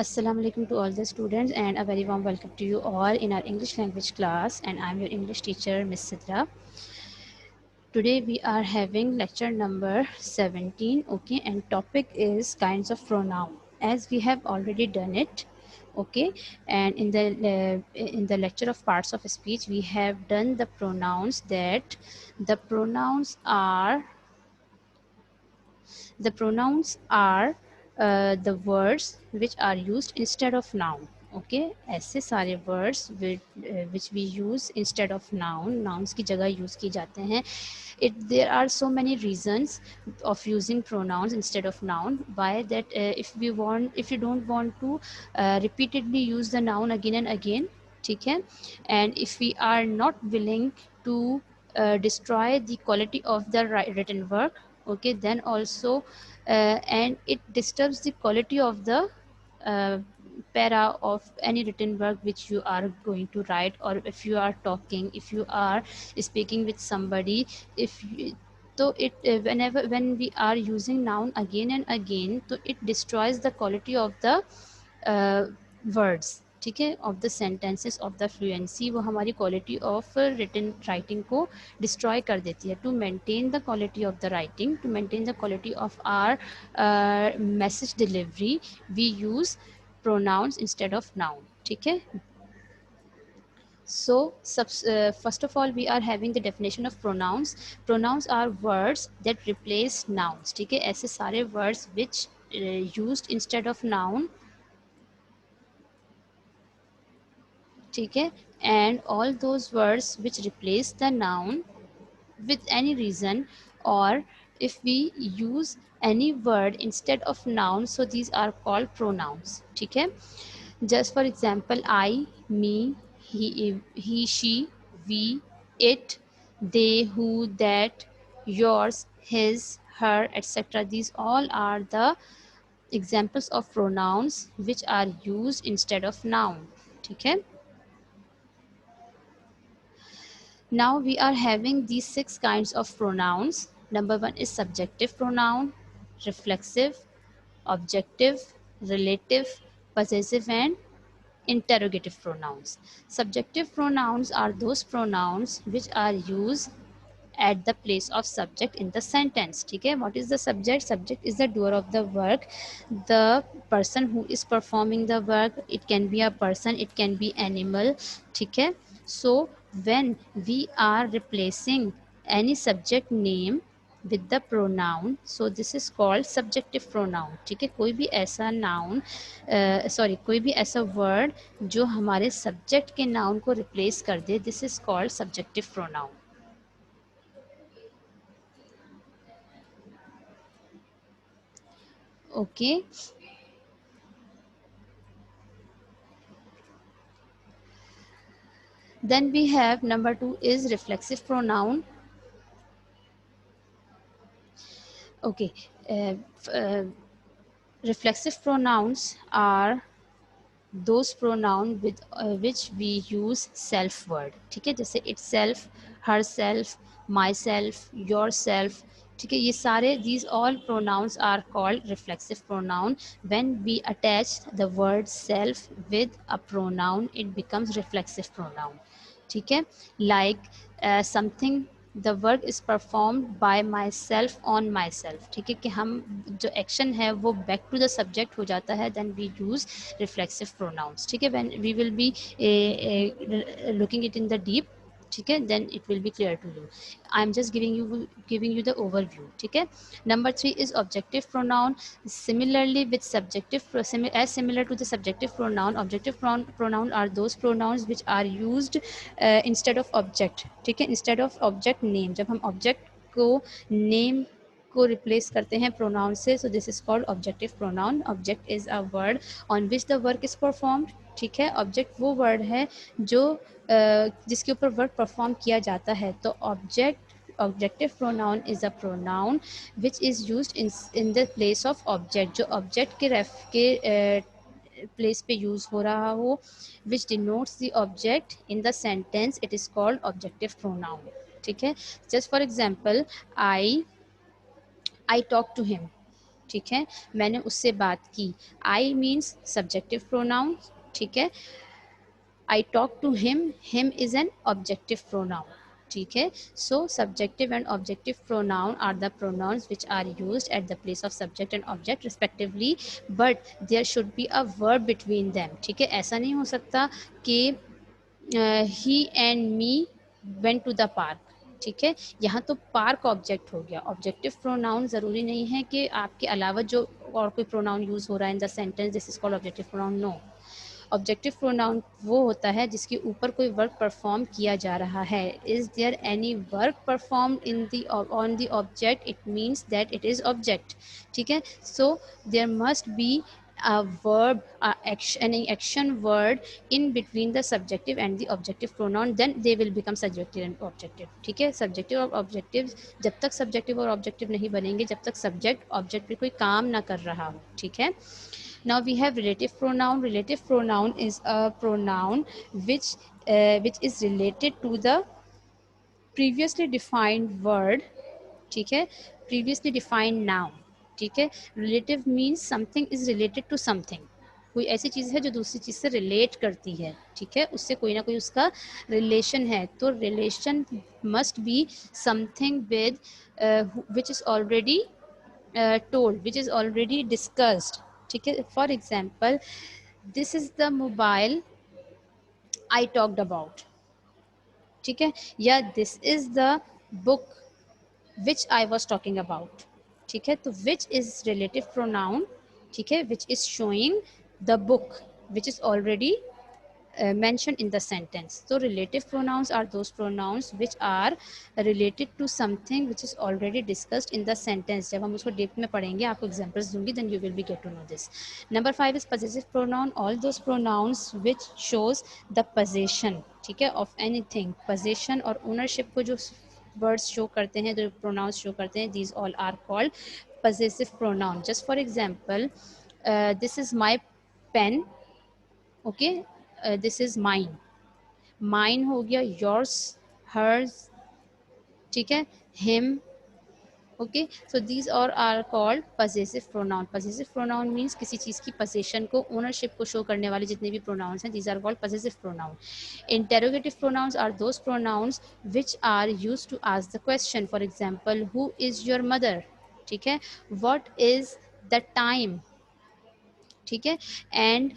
Assalamu alaikum to all the students and a very warm welcome to you all in our English language class, and I'm your English teacher Miss Sidra. Today we are having lecture number 17, okay, and topic is kinds of pronoun, as we have already done it, okay. And in the lecture of parts of speech we have done the pronouns. That the pronouns are The pronouns are the words which are used instead of noun. Okay, ऐसे सारे words which we use instead of nouns की जगह use की जाते हैं. There are so many reasons of using pronouns instead of noun. Why that? If you don't want to repeatedly use the noun again and again, ठीक है, and if we are not willing to destroy the quality of the written work, okay, then also and it disturbs the quality of the uh, para of any written work which you are going to write, or if you are talking, if you are speaking with somebody, if you, so it whenever when we are using noun again and again, so it destroys the quality of the words, ठीक है, of the sentences of the fluency. वो हमारी quality of written writing को destroy कर देती है. To maintain the quality of the writing, to maintain the quality of our message delivery, we use pronouns instead of noun, ठीक है. So first of all we are having the definition of pronouns. Pronouns are words that replace nouns, ठीक है. ऐसे सारे words which used instead of noun, ठीक है, and all those words which replace the noun with any reason, or if we use any word instead of noun, so these are called pronouns, ठीक है. Just for example, I, me, he she, we, it, they, who, that, yours, his, her, etc. These all are the examples of pronouns which are used instead of noun, ठीक है. Now we are having these 6 kinds of pronouns. Number 1 is subjective pronoun, reflexive, objective, relative, possessive, and interrogative pronouns. Subjective pronouns are those pronouns which are used at the place of subject in the sentence, ठीक है. What is the subject? Subject is the doer of the work, the person who is performing the work. It can be a person, it can be animal, ठीक है. So when we are replacing any subject name with the pronoun, so this is called subjective pronoun, ठीक है. कोई भी ऐसा noun कोई भी ऐसा word जो हमारे subject के noun को replace कर दे, this is called subjective pronoun. Okay, then we have number 2 is reflexive pronoun. Okay, uh, uh, reflexive pronouns are those pronoun with which we use self word, ठीक है. जैसे itself, herself, myself, yourself, ठीक है. ये सारे these all pronouns are called reflexive pronoun. When we attach the word self with a pronoun, it becomes reflexive pronoun, ठीक है. Like something, the work is performed by myself on myself, ठीक है, कि हम जो एक्शन है वो back to the subject हो जाता है, then we use reflexive pronouns, ठीक है. When we will be looking it in the deep, ठीक है, then it will be clear to you. I'm just giving you the overview, ठीक है. Number 3 is objective pronoun. Similarly with subjective as similar to the subjective pronoun, objective pronoun are those pronouns which are used instead of object, ठीक है, instead of object name. जब हम object को name को replace करते हैं pronoun से, so this is called objective pronoun. Object is a word on which the work is performed, ठीक है. ऑब्जेक्ट वो वर्ड है जो जिसके ऊपर वर्क परफॉर्म किया जाता है. तो objective pronoun is a pronoun which is used in the place of object, जो ऑब्जेक्ट के प्लेस पे यूज़ हो रहा हो, which denotes the object in the sentence, it is called objective pronoun, ठीक है. Just for example, I talk to him, ठीक है, मैंने उससे बात की। आई मीन्स सब्जेक्टिव प्रोनाउन, ठीक है। I talk to him is an objective pronoun, ठीक है। So subjective and objective pronoun are the pronouns which are used at the place of subject and object respectively, but there should be a verb between them, ठीक है। ऐसा नहीं हो सकता कि he and me went to the park, ठीक है। यहाँ तो पार्क ऑब्जेक्ट हो गया। ऑब्जेक्टिव प्रोनाउन ज़रूरी नहीं है कि आपके अलावा जो और कोई प्रोनाउन यूज़ हो रहा है in the sentence this is called objective pronoun, no. Objective pronoun वो होता है जिसके ऊपर कोई वर्क परफॉर्म किया जा रहा है। Is there any work perform in the on the object, it means that it is object, ठीक है। So there must be a verb, any action word in between the subjective and the objective pronoun, then they will become subjective and objective, ठीक है। subjective और objective जब तक subjective और objective नहीं बनेंगे जब तक subject object पे कोई काम ना कर रहा हो, ठीक है। Now we have relative pronoun. Relative pronoun is a pronoun which is related to the previously defined word, ठीक है, previously defined noun, ठीक है। Relative means something is related to something. कोई ऐसी चीज़ है जो दूसरी चीज़ से रिलेट करती है, ठीक है, उससे कोई ना कोई उसका रिलेशन है। तो relation must be something with which is already told, which is already discussed, ठीक है। For example this is the mobile I talked about, ठीक है, या this is the book which I was talking about, ठीक है। तो which is relative pronoun, ठीक है, which is showing the book which is already mentioned in the sentence. So relative pronouns are those pronouns which are related to something which is already discussed in the sentence. जब हम उसको depth में पढ़ेंगे आपको examples दूंगी then you will be get to know this. Number 5 is possessive pronoun. All those pronouns which shows the possession, ठीक है, of anything. possession और ownership को जो वर्ड्स शो करते हैं, जो प्रोनाउंस शो करते हैं, these all are called possessive pronoun. Just for example, this is my pen, okay, this is mine, mine हो गया, योर्स, हर्स, ठीक है, हिम, ओके। सो दीज और are called possessive pronoun. Possessive pronoun means किसी चीज़ की position को, ownership को शो करने वाले जितने भी प्रोनाउंस हैं, these are called possessive pronoun. Interrogative pronouns are those pronouns which are use to ask the question. For example who is your mother, ठीक है, वॉट इज़ द टाइम, ठीक है, and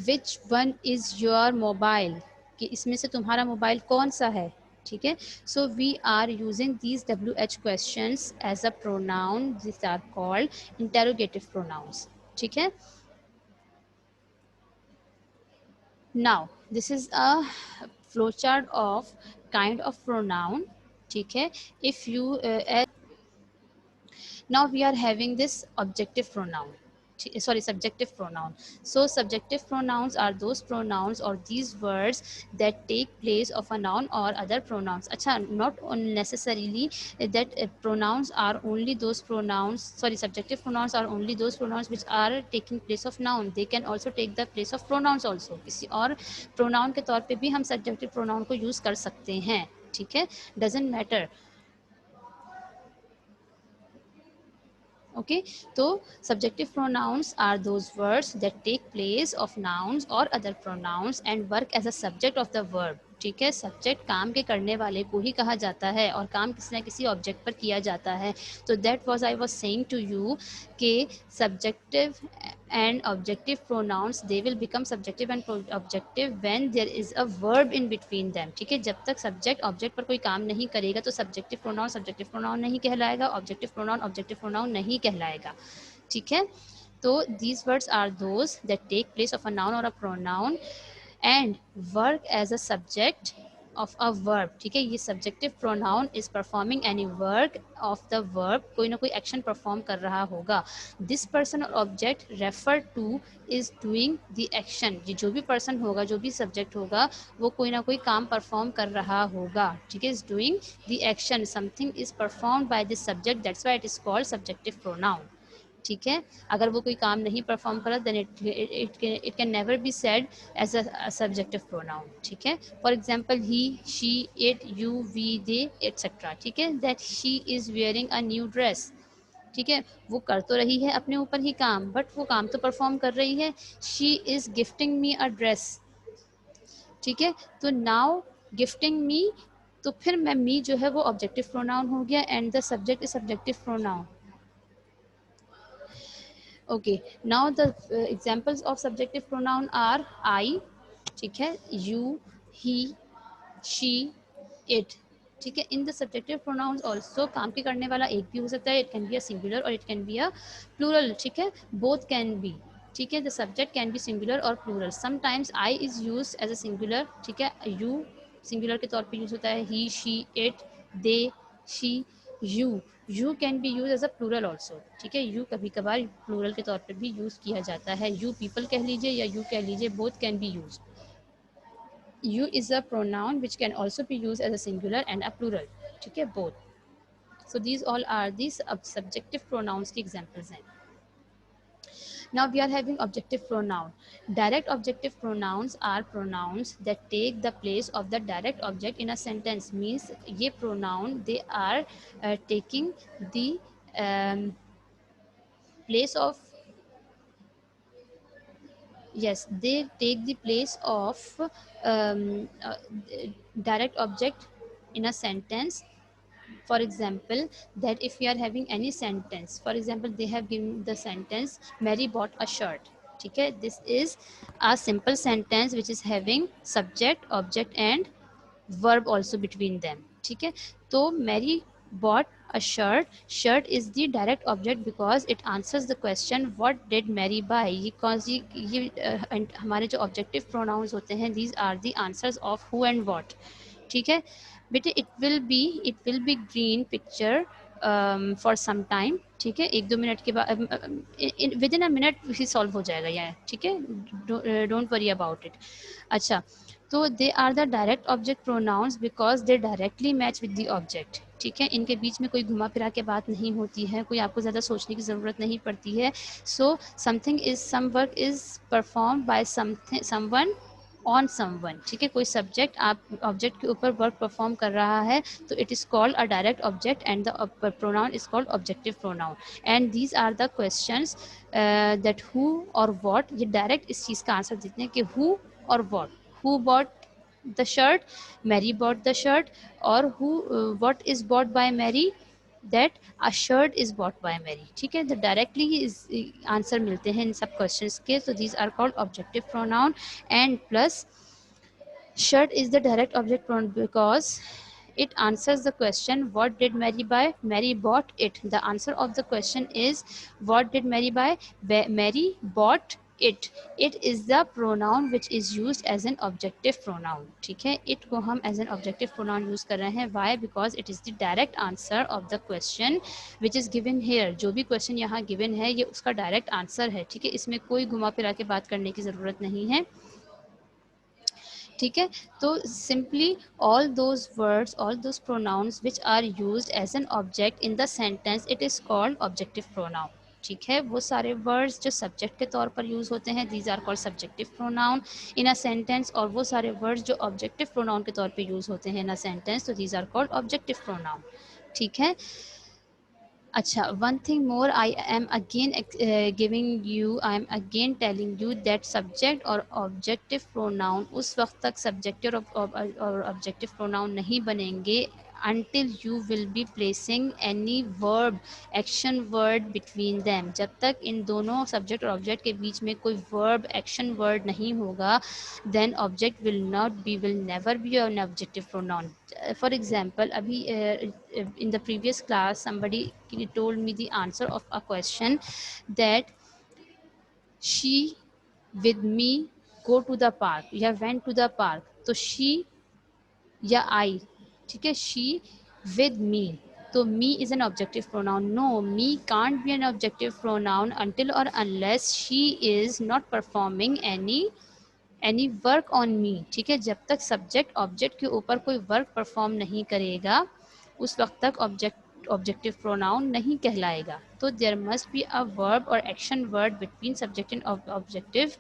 which one is your mobile, कि इसमें से तुम्हारा mobile कौन सा है, ठीक है। So we are using these WH questions as a pronoun, this are called interrogative pronouns, ठीक है। Now this is a flowchart of kind of pronoun, ठीक है। If you now we are having this objective pronoun, sorry, subjective pronoun. So subjective pronouns are those pronouns or these words that take place of a noun or other pronouns. Acha, not necessarily that pronouns are only those pronouns, sorry, subjective pronouns are only those pronouns which are taking place of noun. They can also take the place of pronouns also. किसी और pronoun के तौर पे भी हम subjective pronoun को use कर सकते हैं, ठीक है, doesn't matter, okay. तो subjective pronouns are those words that take place of nouns or other pronouns and work as a subject of the verb, ठीक है। सब्जेक्ट काम के करने वाले को ही कहा जाता है और काम किसी ना किसी ऑब्जेक्ट पर किया जाता है। तो that was I was saying to you कि subjective and objective pronouns they will become subjective and objective when there is a verb in between them, ठीक है। जब तक सब्जेक्ट ऑब्जेक्ट पर कोई काम नहीं करेगा तो सब्जेक्टिव प्रोनाउन नहीं कहलाएगा, ऑब्जेक्टिव प्रोनाउन नहीं कहलाएगा, ठीक है। तो these words are those that take place of a noun or a pronoun and work as a subject of a verb, ठीक है। ये subjective pronoun is performing any work of the verb, कोई ना कोई action perform कर रहा होगा। this person or object referred to is doing the action, ये जो भी person होगा, जो भी subject होगा, वो कोई ना कोई काम perform कर रहा होगा, ठीक है, is doing the action, something is performed by this subject, that's why it is called subjective pronoun, ठीक है। अगर वो कोई काम नहीं परफॉर्म करा then it can never be said as a subjective pronoun, ठीक है। For example he, she, it, you, we, they, etcetera, ठीक है। That she is wearing a new dress, ठीक है, वो कर तो रही है अपने ऊपर ही काम, बट वो काम तो परफॉर्म कर रही है। She is gifting me a dress, ठीक है, तो नाउ गिफ्टिंग मी, तो फिर मैं मी जो है वो ऑब्जेक्टिव प्रोनाउन हो गया and the subject is subjective pronoun. Okay, now the examples of subjective pronoun are I, ठीक है, यू, ही, शी, इट, ठीक है। In the subjective pronouns also काम के करने वाला एक भी हो सकता है, it can be a singular और it can be a plural, ठीक है, बोथ कैन बी, ठीक है। The subject can be singular और plural, sometimes I is use as a singular, ठीक है, यू सिंगुलर के तौर पे यूज होता है, he, she, it, they, she, you can be use as a plural also, ठीक है, यू कभी कभार प्लूरल के तौर पर भी यूज किया जाता है, यू पीपल कह लीजिए या यू कह लीजिए, both can be use. You is a pronoun which can also be used as a singular and a plural, ठीक है, both. So these all are these subjective pronouns के examples हैं. Now we are having objective pronoun. Direct objective pronouns are pronouns that take the place of the direct object in a sentence. Means ये pronoun they are taking the place of, yes, they take the place of um, uh, direct object in a sentence. For example, that if we are having any sentence, for example they have given the sentence Mary bought a shirt, ठीक है, this is a simple sentence which is having subject, object and verb also between them, ठीक है। तो Mary bought a shirt, shirt is the direct object because it answers the question what did Mary buy, ये कौन सी ये हमारे जो objective pronouns होते हैं, these are the answers of who and what, ठीक है बेटे। It will be green picture for some time, ठीक है, 1-2 मिनट के बाद विद इन अ मिनट ही सॉल्व हो जाएगा यह, ठीक है, डोंट वरी अबाउट इट। अच्छा, तो they are the direct object pronouns because they directly match with the object, ठीक है, इनके बीच में कोई घुमा फिरा के बात नहीं होती है, कोई आपको ज़्यादा सोचने की ज़रूरत नहीं पड़ती है। So something is, some work is perform by someone on someone, ठीक है, कोई सब्जेक्ट आप ऑब्जेक्ट के ऊपर वर्क परफॉर्म कर रहा है तो it is called a direct object and the pronoun is called objective pronoun. And these are the questions that who और व्हाट, ये डायरेक्ट इस चीज़ का आंसर देते हैं कि हु और what, who bought the shirt, Mary bought the shirt, और who what is bought by Mary, that a shirt is bought by Mary, ठीक है, तो डायरेक्टली ही इस आंसर मिलते हैं इन सब क्वेश्चंस के, तो these are called objective pronoun. And plus shirt is the direct object pronoun because it answers the question what did Mary buy, Mary bought it, the answer of the question is what did Mary buy, Mary bought it, it is the pronoun which is used as an objective pronoun, ठीक है, it को हम as an objective pronoun use कर रहे हैं, why, because it is the direct answer of the question which is given here, जो भी question यहाँ given है ये उसका direct answer है, ठीक है, इसमें कोई घुमा फिरा के बात करने की ज़रूरत नहीं है, ठीक है। तो simply all those words, all those pronouns which are used as an object in the sentence, it is called objective pronoun, ठीक है, वो सारे वर्ड्स जो सब्जेक्ट के तौर पर यूज़ होते हैं these are called subjective pronoun in a sentence, और वो सारे वर्ड्स जो ऑब्जेक्टिव प्रोनाउन के तौर पर यूज़ होते हैं इन अ सेंटेंस, तो these are called objective pronoun, ठीक है। अच्छा, one thing more, I am again I am again telling you that subject और objective pronoun उस वक्त तक subject और objective pronoun नहीं बनेंगे until you will be placing any verb, action word between them, जब तक इन दोनों subject और object के बीच में कोई verb, action word नहीं होगा, then object will never be an objective pronoun. For example, अभी in the previous class somebody told me the answer of a question that she with me go to the park या went to the park, तो she या I, ठीक है, she with me, तो me is an objective pronoun, no, me can't be an objective pronoun until or unless she is not performing any work on me, ठीक है, जब तक subject object के ऊपर कोई वर्क परफॉर्म नहीं करेगा उस वक्त तक ऑब्जेक्टिव प्रोनाउन नहीं कहलाएगा, तो there must be a verb और action word between subject and objective,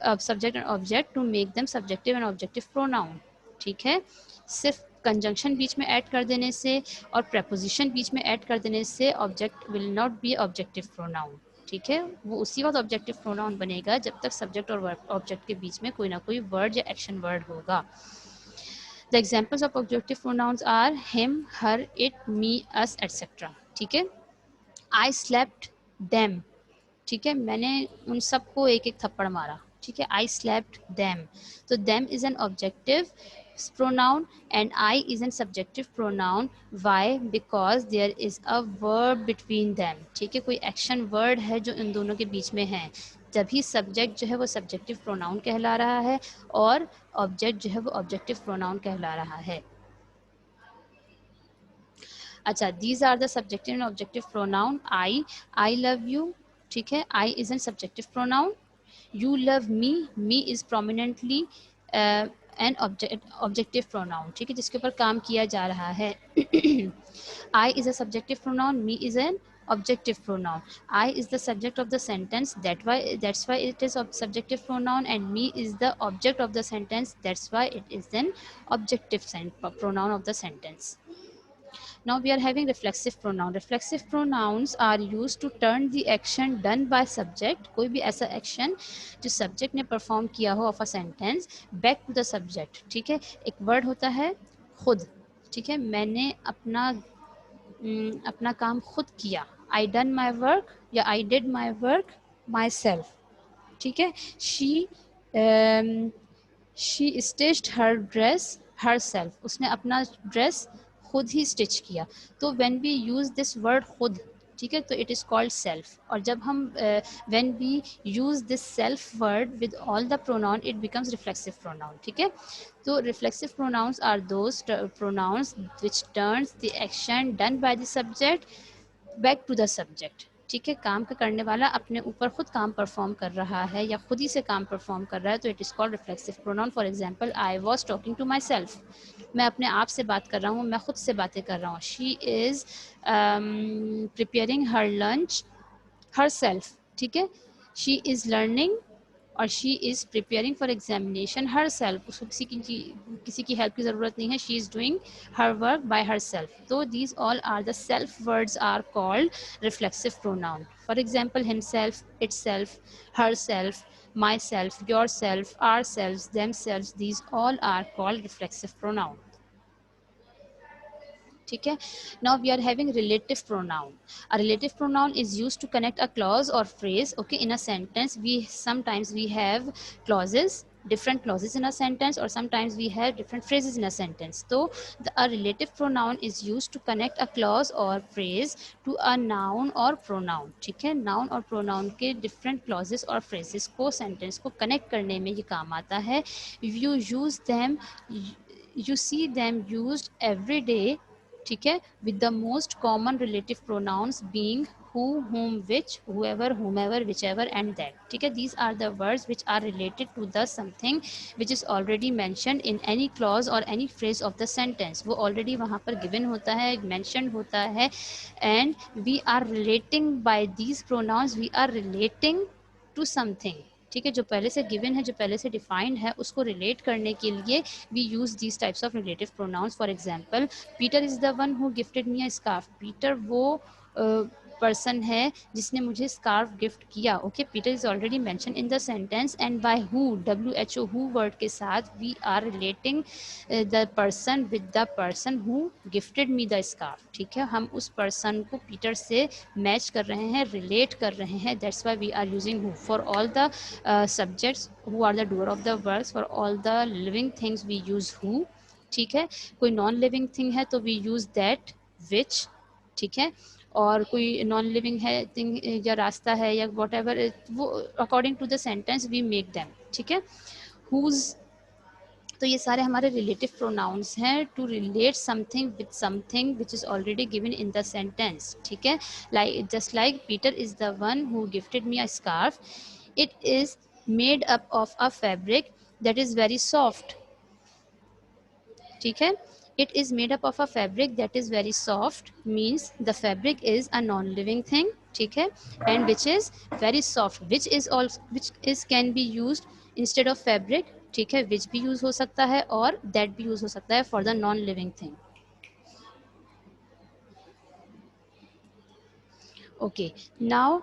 subject and object to make them subjective and objective pronoun, ठीक है। सिर्फ कंजंक्शन बीच में ऐड कर देने से और preposition बीच में ऐड कर देने से object will not B objective pronoun, ठीक है। वो उसी वक्त ऑब्जेक्टिव प्रोनाउन बनेगा जब तक सब्जेक्ट और ऑब्जेक्ट के बीच में कोई ना कोई वर्ड या एक्शन वर्ड होगा। The examples of objective pronouns are him, her, it, me, us, etcetera, ठीक है। आई स्लेप्ट देम, ठीक है, मैंने उन सबको एक एक थप्पड़ मारा, ठीक है। आई स्लैप्ड देम, तो them is an objective pronoun and I is an subjective pronoun. Why? Because there is a verb between them, ठीक है, कोई एक्शन वर्ड है जो इन दोनों के बीच में है, तभी सब्जेक्ट जो है वो सब्जेक्टिव प्रोनाउन कहला रहा है और ऑब्जेक्ट जो है वो ऑब्जेक्टिव प्रोनाउन कहला रहा है। अच्छा, these are the subjective and objective pronoun. I love you, ठीक है, I is an subjective pronoun. You love me, me is prominently an objective pronoun, ठीक है, जिसके ऊपर काम किया जा रहा है। I is a subjective pronoun, me is an objective pronoun. I is the subject of the sentence, that's why it is a subjective pronoun, and me is the object of the sentence, that's why it is an objective pronoun of the sentence. Now we are having reflexive pronoun. Reflexive pronouns are used to turn the action done by subject, कोई भी ऐसा action जो subject ने perform किया हो of a sentence, back to the subject, ठीक है। एक word होता है खुद, ठीक है, मैंने अपना काम खुद किया, I done my work या I did my work myself, ठीक है। She stitched her dress herself, उसने अपना ड्रेस खुद ही स्टिच किया। तो when we use this word खुद, ठीक है, तो इट इज़ कॉल्ड सेल्फ। और जब हम when we use this self word with all the pronoun, it becomes reflexive pronoun, ठीक है। तो reflexive pronouns are those pronouns which turns the action done by the subject back to the subject, ठीक है। काम का करने वाला अपने ऊपर खुद काम परफॉर्म कर रहा है या खुद ही से काम परफॉर्म कर रहा है, तो it is called reflexive pronoun. For example, I was talking to myself, मैं अपने आप से बात कर रहा हूँ, मैं खुद से बातें कर रहा हूँ। She is preparing her lunch herself, ठीक है। शी इज़ लर्निंग और she is preparing for examination herself, उसको किसी की हेल्प की ज़रूरत नहीं है। She is doing her work by herself. तो these all are the self words are called reflexive pronoun. For example, himself, itself, herself, myself, yourself, ourself, themself, these all are called reflexive pronoun, ठीक है। Now we are having relative pronoun. A relative pronoun is used to connect a clause और phrase, okay, in a sentence. We sometimes we have clauses, different clauses in a sentence, or sometimes we have different phrases in a sentence. So a relative pronoun is used to connect a clause or phrase to a noun or pronoun, ठीक है। noun और pronoun के different clauses और phrases को sentence को connect करने में ये काम आता है। you use them, you see them used every day, ठीक है, with the most common relative pronouns being who, whom, which, whoever, whomever, whichever and that, ठीक है। these are the words which are related to the something which is already mentioned in any clause or any phrase of the sentence। वो already वहाँ पर given होता है, mentioned होता है, and we are relating by these pronouns, we are relating to something, ठीक है। जो पहले से गिवन है, जो पहले से डिफाइंड है, उसको रिलेट करने के लिए we use these types of relative pronouns. For example, Peter is the one who gifted me a scarf. Peter वो पर्सन है जिसने मुझे स्कार्फ गिफ्ट किया, okay. Peter is already mention in the sentence and by who, WHO, who word के साथ we are relating the person with the person who gifted me the scarf, ठीक है। हम उस पर्सन को पीटर से match कर रहे हैं, रिलेट कर रहे हैं, that's why we are using who. For all the subjects who are the doer of the works, for all the living things we use who, ठीक है। कोई नॉन लिविंग थिंग है तो वी यूज दैट, विच, ठीक है। और कोई non living है थिंग या रास्ता है या वॉट एवर, वो according to the sentence we make them, ठीक है। हुज, तो ये सारे हमारे रिलेटिव प्रोनाउंस हैं to relate something with something which is already given in the sentence, ठीक है। Like just like Peter is the one who gifted me a scarf, it is made up of a fabric that is very soft, ठीक है। It is made up of a fabric that is very soft means the fabric is a non living thing, ठीक है, and which is very soft, which is can be use instead of fabric ठीक है, विच भी use हो सकता है और that भी यूज हो सकता है for the non living thing. Okay, now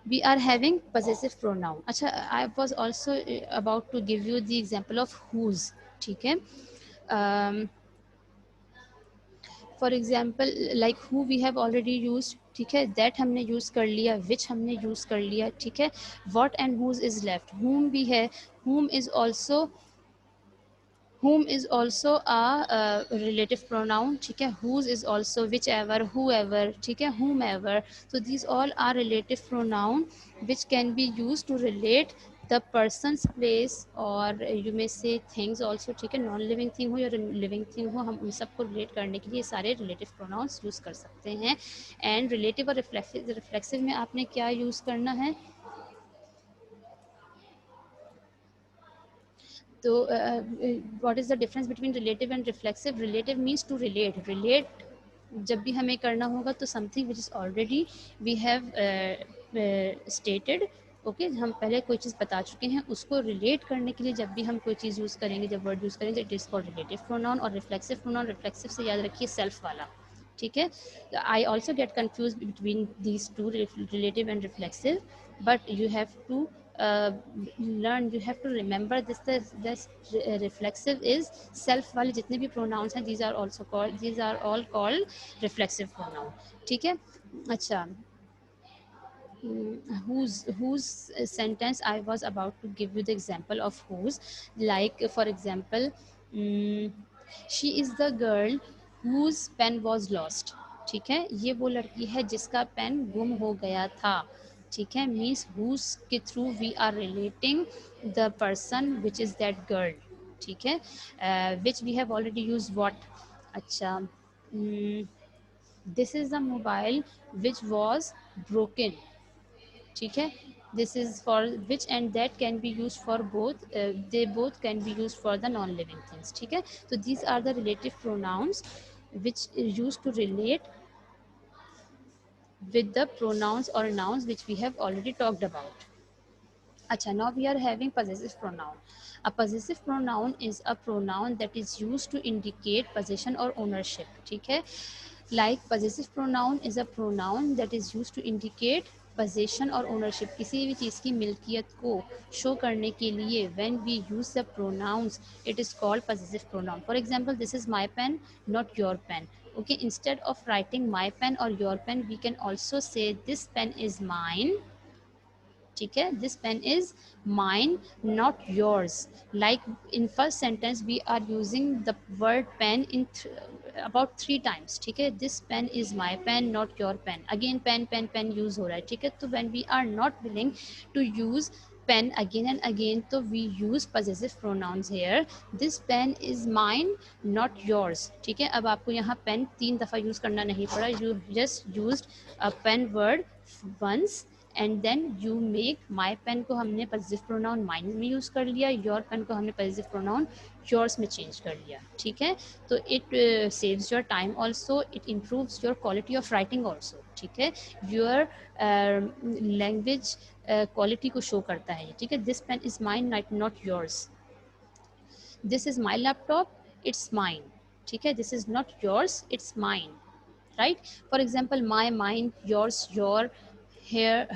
we are having possessive pronoun. अच्छा, I was also about to give you the example of whose. ठीक है, for example like who we have already use, ठीक है, that हमने use कर लिया, विच हमने use कर लिया, ठीक है. What and whose is left, whom भी है, whom is also, whom is also a relative pronoun, ठीक है. whose is also whichever, whoever, ठीक है, whomever. So these all are relative pronoun which can be used to relate the person's place or you may say things also, ठीक है. Non living thing हो या living thing हो, हम उन सबको रिलेट करने के लिए सारे रिलेटिव प्रोनाउंस यूज़ कर सकते हैं. एंड रिलेटिव और रिफ्लेक्सिव, रिफ्लेक्सिव में आपने क्या यूज़ करना है, तो what is the difference between relative and reflexive. Relative means to relate, relate जब भी हमें करना होगा तो something which is already we have stated. Okay, हम पहले कोई चीज़ बता चुके हैं, उसको रिलेट करने के लिए जब भी हम कोई चीज़ यूज़ करेंगे, जब वर्ड यूज़ करेंगे, it is called relative pronoun. और रिफ्लेक्सिव प्रोनाउन, रिफ्लेक्सिव से याद रखिए सेल्फ वाला, ठीक है. I also get confuse between these two, relative and reflexive, but you have to learn, you have to remember this reflexive is self वाले जितने भी pronouns हैं, these are also called, these are all called reflexive pronoun, ठीक है. अच्छा, whose sentence I was about to give you the example of whose, like for example, mm, she is the girl whose pen was lost, ठीक है. ये वो लड़की है जिसका पेन गुम हो गया था, ठीक है. मीन्स whose के through we are relating the person which is that girl, ठीक है. Which we have already use what. अच्छा, this is the mobile which was broken, ठीक है. This is for which and that can be use for both, they both can be use for the non living things, ठीक है. तो these are the relative pronouns which is used to relate with the pronouns or nouns which we have already talked about. Acha, now we are having possessive pronoun. A possessive pronoun is a pronoun that is used to indicate possession or ownership, ठीक है. Like possessive pronoun is a pronoun that is used to indicate possession or ownership, किसी भी चीज़ की मिल्कियत को show करने के लिए when we use the pronouns it is called possessive pronoun. For example, this is my pen, not your pen. Okay, instead of writing my pen or your pen, we can also say this pen is mine, ठीक है. This pen is mine not yours. Like in first sentence we are using the word pen in about 3 times, ठीक है. This pen is my pen not your pen. Again pen pen pen use हो रहा है, ठीक है. तो when we are not willing to use pen again and again, तो we use possessive pronouns here. This pen is mine not yours, ठीक है. अब आपको यहाँ पेन 3 दफ़ा यूज़ करना नहीं पड़ा, you just used a pen word once and then you make. My pen को हमने पॉजिटिव प्रोनाउन माइन में यूज़ कर लिया, योर पेन को हमने पॉजिटिव प्रोनाउन योर्स में चेंज कर लिया, ठीक है. तो it saves your time also, it improves your quality of writing also, ठीक है. योर लैंग्वेज क्वालिटी को शो करता है, ठीक है. This pen is mine not yours. This is my laptop, it's mine, ठीक है. This is not yours, it's mine, right. For example, my, mine, yours, your,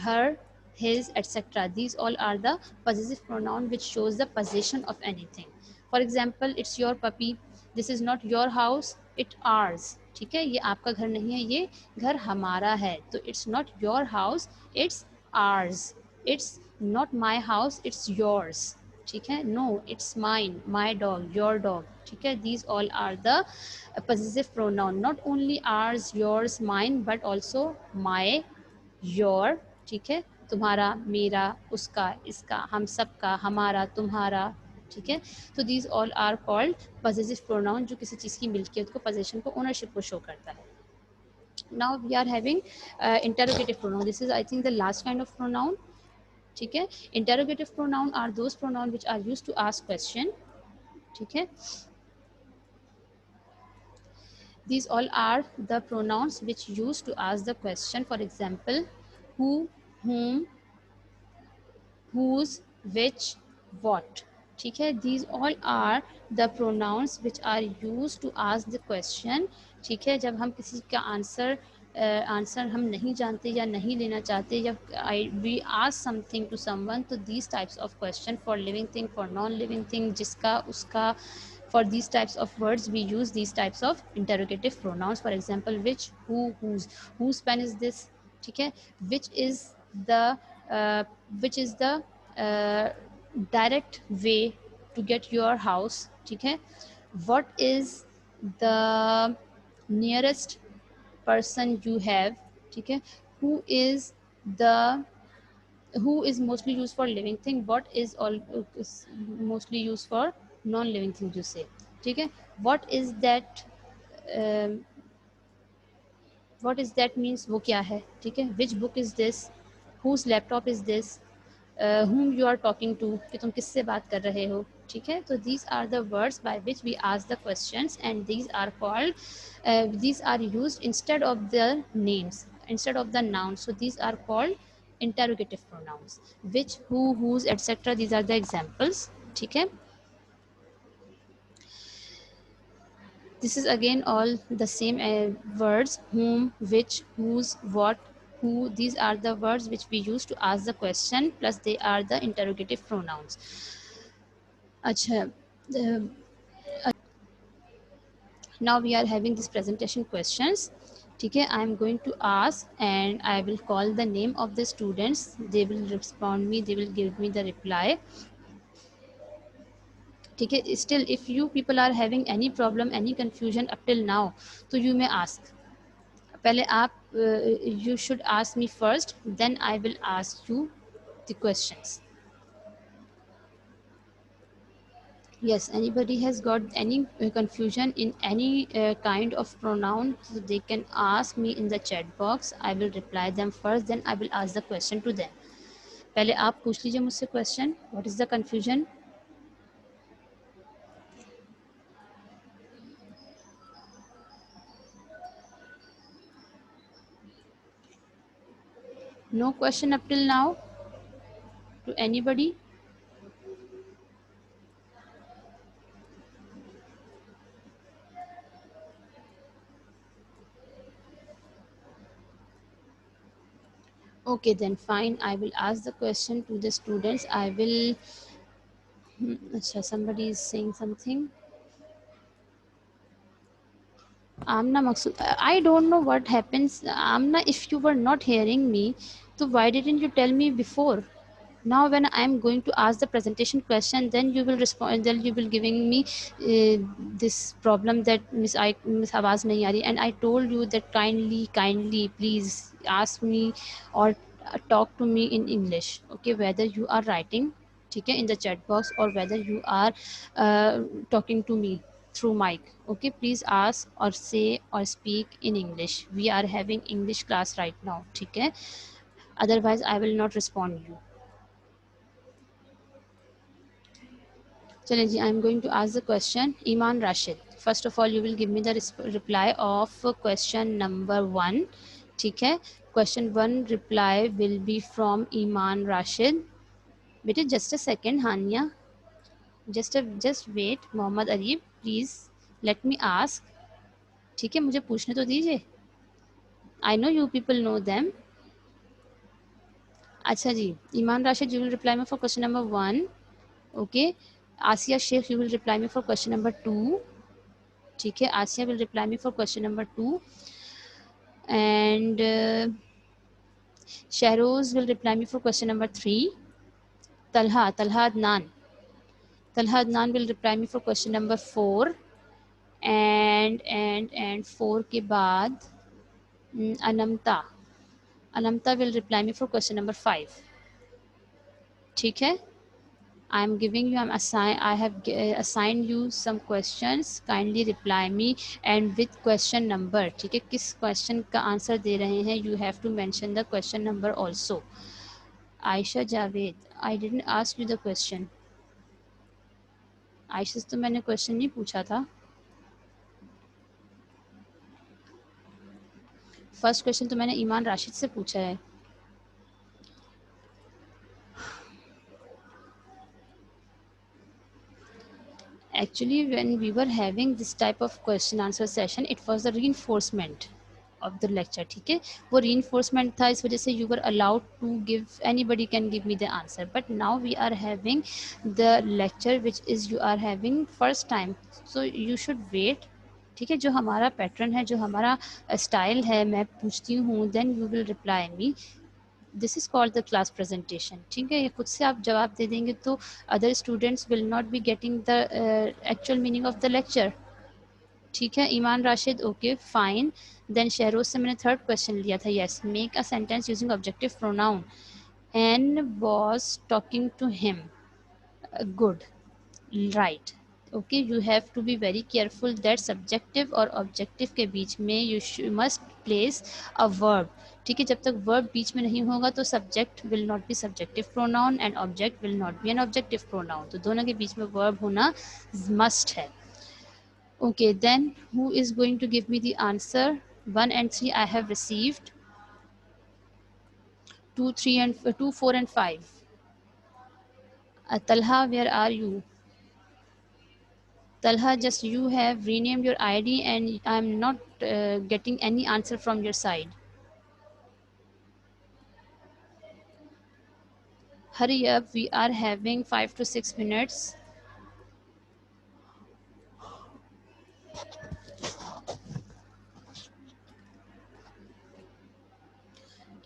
her, his, etc. These all are the possessive pronoun which shows the possession of anything. For example, it's your puppy. This is not your house, it ours, ठीक है. ये आपका घर नहीं है, ये घर हमारा है. तो it's not your house, it's ours. It's not my house, it's yours, ठीक है. No, it's mine, my dog, your dog, ठीक है. These all are the possessive pronoun. Not only ours, yours, mine, but also my, your, ठीक है. तुम्हारा, मेरा, उसका, इसका, हम सब का, हमारा, तुम्हारा, ठीक है. तो these all are called possessive pronoun जो किसी चीज़ की मिल्कियत को, पोजेशन को, ओनरशिप को शो करता है. Now we are having interrogative pronoun. This is I think the last kind of pronoun, ठीक है. Interrogative pronoun are those pronoun which are used to ask question, ठीक है. These all are the pronouns which used to ask the question. For example, who, whom, whose, which, what, ठीक है, these all are the pronouns which are used to ask the question. ठीक है, जब हम किसी का आंसर हम नहीं जानते या नहीं लेना चाहते, या we ask something to someone, तो these types of question for living thing, for non living thing, जिसका उसका, for these types of words we use these types of interrogative pronouns. For example, which, who, whose pen is this, ठीक है, which is the uh, which is the uh, direct way to get your house, ठीक है, what is the nearest person you have, ठीक है, who is the, who is mostly used for living thing, what is mostly used for non living thing, you say, ठीक है, what is that, um, what is that means वो क्या है, ठीक है, which book is this, whose laptop is this, whom you are talking to, कि तुम किससे बात कर रहे हो, ठीक है, तो these are the words by which we ask the questions, and these are called these are used instead of the names, instead of the nouns, so these are called interrogative pronouns. Which, who, whose, etc., these are the examples, ठीक है. This is again all the same words, whom, which, whose, what, who. These are the words which we use to ask the question, plus they are the interrogative pronouns. अच्छा, now we are having this presentation questions, ठीक है, I am going to ask and I will call the name of the students, they will respond me, they will give me the reply, ठीक है. Still if you people are having any problem, any confusion up till now, so you may ask. पहले आप you should ask me first, then I will ask you the questions. Yes, anybody has got any confusion in any kind of pronoun, so they can ask me in the chat box, I will reply them first, then I will ask the question to them. पहले आप पूछ लीजिए मुझसे question, what is the confusion? No question up till now to anybody? Okay, then fine, I will ask the question to the students. I will अच्छा, somebody is saying something. Amna Maksud, I don't know what happens. Amna, if you were not hearing me, so why didn't you tell me before? Now when I am going to ask the presentation question, then you will respond, then you will giving me this problem that Miss Awaz nahi aa rahi, and I told you that kindly please ask me or talk to me in English, okay, whether you are writing, ठीक है, in the chat box, or whether you are talking to me through mic, okay, please ask or say or speak in English. We are having English class right now, ठीक है, otherwise I will not respond you. चलिए जी, I am going to ask the question. Iman Rashid, first of all you will give me the reply of question number 1, ठीक है. Question 1 reply will be from Iman Rashid. बेटे just a second Hania, just wait. Mohammad Areeb, please let me ask, ठीक है, मुझे पूछने तो दीजिए. I know you people know them. अच्छा जी, Iman Rashid, you will reply me for question number 1, okay. Asiya Shaikh, you will reply me for question number 2, ठीक है. Asiya will reply me for question number 2, and Shahroz will reply me for question number 3. Talha Adnan will reply me for question number 4, and 4 के बाद Anamta will reply me for question number 5, ठीक है. I am giving you, I have assigned you some questions. Kindly reply me and with question number, ठीक है. किस question का answer दे रहे हैं, you have to mention the question number also. Ayesha Javed, I didn't ask you the question. Ayesha से तो मैंने question नहीं पूछा था. फर्स्ट क्वेश्चन तो मैंने ईमान राशिद से पूछा है. Actually, when we were having this type of question answer session, it was the reinforcement of the lecture. ठीक है, वो reinforcement था, इस वजह से you were allowed to give, anybody can give me the answer. But now we are having the lecture which is you are having first time, so you should wait. ठीक है, जो हमारा पैटर्न है, जो हमारा स्टाइल है, मैं पूछती हूँ, then you will reply me. This is called the class presentation. ठीक है, ये खुद से आप जवाब दे देंगे तो other students will not be getting the actual meaning of the lecture. ठीक है, Iman Rashid, okay fine. Then Shahroz से मैंने थर्ड क्वेश्चन लिया था. Yes, make a sentence using objective pronoun. Ann was talking to him. Good, right. Okay, you have to be very careful that subjective और objective के बीच में you must place a verb. ठीक है, जब तक वर्ब बीच में नहीं होगा तो subject will not be subjective pronoun and object will not B N objective pronoun. तो दोनों के बीच में वर्ब होना मस्ट है. Okay, then who is going to give me the answer? 1 and 3 I have received. 2, 3 and 2, 4 and 5. Talha, where are you? Talha, just you have renamed your ID and I'm not getting any answer from your side. Hurry up, we are having 5 to 6 minutes.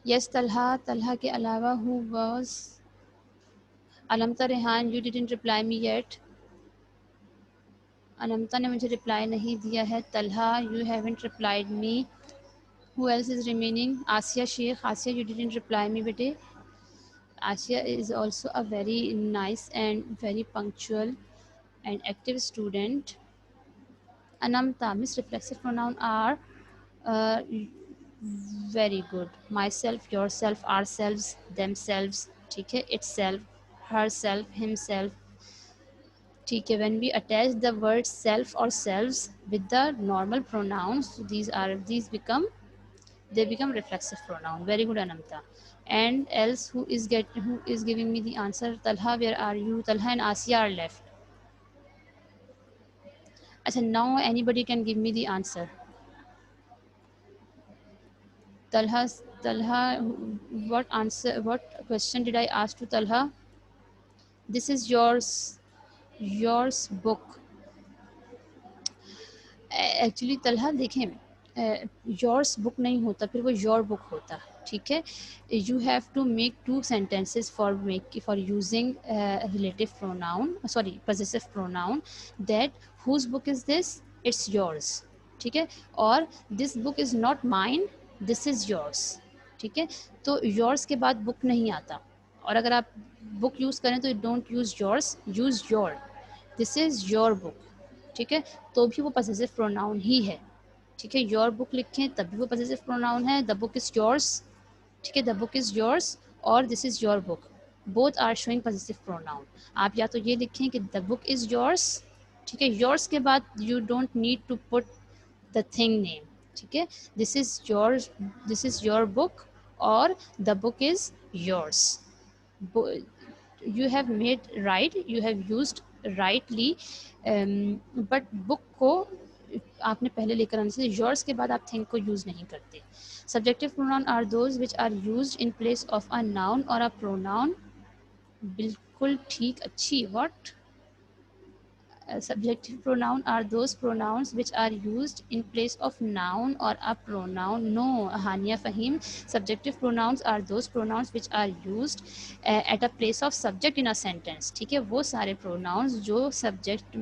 Yes, Talha. Talha के अलावा who was? Alamta Rehan, you didn't reply me yet. Anmata ने मुझे reply नहीं दिया है. Talha, you haven't replied me. Who else is remaining? Asya Sheikh. Asya, you didn't reply me, bete. Asya is also a very nice and very punctual and active student. Anamta, Miss reflexive pronoun are uh, very good. Myself, yourself, ourselves, themselves, ठीक है, itself, herself, himself. ठीक है, when we attach the word self or selves with the normal pronouns, these become reflexive pronoun. Very good, Anamta. And else who is giving me the answer? Talha, where are you? Talha and Asya are left. Achha, now anybody can give me the answer. Talha, what answer? What question did I ask to Talha? This is yours book. Actually Talha देखें, yours book नहीं होता, फिर वो your book होता. ठीक है, you have to make two sentences for using relative pronoun, sorry possessive pronoun. That whose book is this, it's yours. ठीक है, और this book is not mine, this is yours. ठीक है, तो योर्स के बाद बुक नहीं आता. और अगर आप बुक यूज़ करें तो don't use yours, use your. This is your book. ठीक है, तो भी वो पॉसेसिव प्रोनाउन ही है. ठीक है, योर बुक लिखें तब भी वो पॉसेसिव प्रोनाउन है. The book is yours. ठीक है, द बुक इज़ योर्स और this is your book, both are showing possessive pronoun. आप या तो ये लिखें कि द बुक इज़ योर्स. ठीक है, योर्स के बाद you don't need to put the thing name. ठीक है, दिस इज़ योर बुक और the book is yours. You have made right, you have used rightly, but book को आपने पहले लेकर आने से yours के बाद आप think को use नहीं करते. Subjective pronoun are those which are used in place of a noun or a pronoun. बिल्कुल ठीक, अच्छी. What? Subjective pronoun are those pronouns which are used in place of noun or a pronoun. No, Hania Fahim. Subjective pronouns are those pronouns which are used at a place of subject in a sentence. ठीक है, वो सारे pronouns जो subject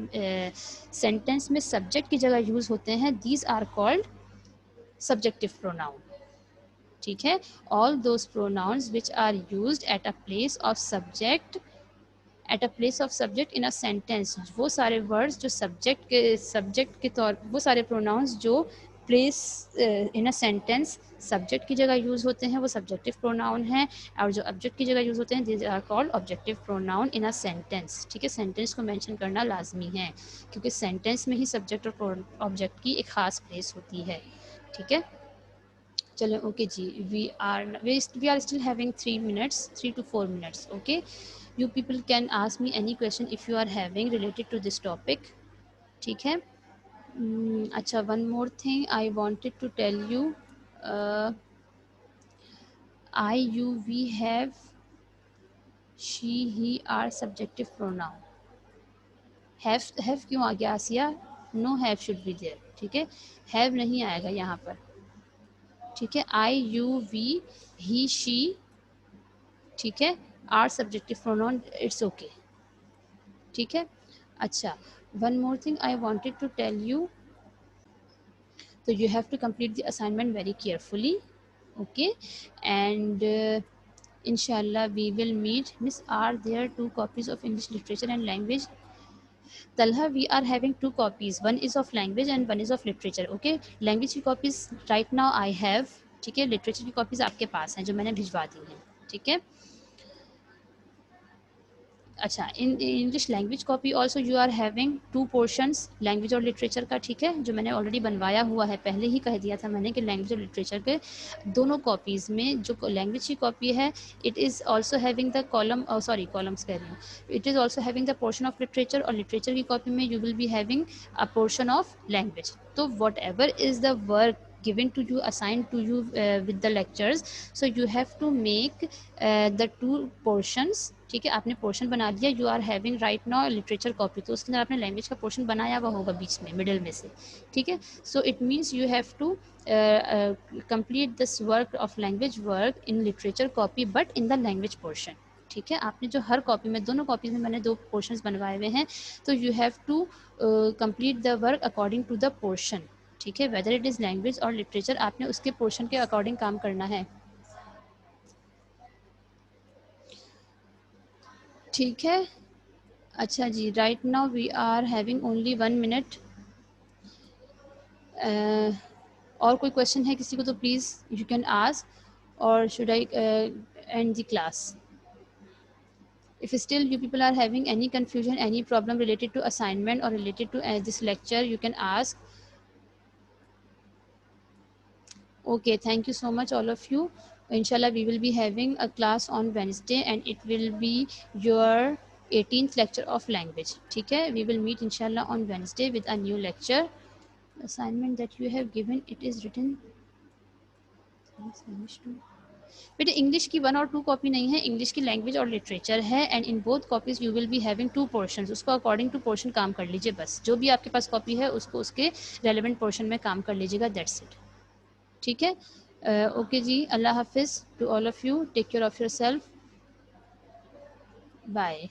sentence में subject की जगह use होते हैं, these are called subjective pronoun. ठीक है, all those pronouns which are used at a place of subject in a sentence, वो सारे वर्ड्स जो सब्जेक्ट के तौर, वो सारे प्रोनाउंस जो place in a sentence subject की जगह यूज़ होते हैं वो सब्जेक्टिव प्रोनाउन हैं. और जो ऑब्जेक्ट की जगह यूज़ होते हैं these are called objective pronoun in a sentence. ठीक है, सेंटेंस को मेंशन करना लाजमी है क्योंकि सेंटेंस में ही सब्जेक्ट और ऑब्जेक्ट की एक ख़ास प्लेस होती है. ठीक है, चलो ओके जी. We are still having 3 minutes, 3 to 4 minutes. Okay, you people can ask me any question if you are having related to this topic. ठीक है। अच्छा, one more thing I wanted to tell you, I you we have she he are subjective pronoun. Have क्यों आ गया Asiya? No have should be there, ठीक है, have नहीं आएगा यहाँ पर, ठीक है। I you we he she, ठीक है, are subjective pronoun, it's okay, ठीक है। अच्छा, one more thing I wanted to tell you, so you have to complete the assignment very carefully, okay, and inshallah we will meet. Miss, are there two copies of English literature and language? Talha, we are having two copies, one is of language and one is of literature, okay। language की copies right now I have, ठीक है, literature की copies आपके पास हैं जो मैंने भिजवा दी हैं, ठीक है। अच्छा, in English language copy also you are having two portions, language और लिटरेचर का, ठीक है, जो मैंने ऑलरेडी बनवाया हुआ है, पहले ही कह दिया था मैंने कि लैंग्वेज और लिटरेचर के दोनों कॉपीज़ में जो लैंग्वेज की कॉपी है, it is also having the column, sorry columns कह रही हूँ, it is also having the portion of literature, और लिटरेचर की कॉपी में you will be having a portion of language. तो whatever is the work given to you, assigned to you with the lectures, so you have to make the two portions, ठीक है। आपने portion बना लिया, you are having right now literature copy, तो उसके अंदर आपने लैंग्वेज का पोर्शन बनाया हुआ होगा बीच में, मिडिल में से, ठीक है। So it means you have to complete this work of language work in literature copy but in the language portion, ठीक है। आपने जो हर कॉपी में, दोनों कॉपीज़ में मैंने दो पोर्शंस बनवाए हुए हैं, तो you have to complete the work according to the portion, ठीक है, वेदर इट इज़ लैंग्वेज और लिटरेचर, आपने उसके पोर्शन के अकॉर्डिंग काम करना है, ठीक है। अच्छा जी, right now we are having only 1 minute, और कोई क्वेश्चन है किसी को तो प्लीज़ यू कैन आस्क, और should I end the class? If still you people are having any confusion, any problem related to assignment or related to this lecture, you can ask. Okay, thank you so much all of you. Inshallah we will be having a class on Wednesday and it will be your 18th lecture of language, ठीक है। We will meet inshallah on Wednesday with a new lecture. Assignment that you have given, it is written बेटे English की 1 और 2 copy नहीं है, English की language और literature है, and in both copies you will be having 2 portions, उसको according to portion काम कर लीजिए, बस जो भी आपके पास कॉपी है उसको उसके रेलिवेंट पोर्शन में काम कर लीजिएगा, दैट्स इट, ठीक है। ओके जी, अल्लाह हाफिज़ to all of you, take care of yourself, bye.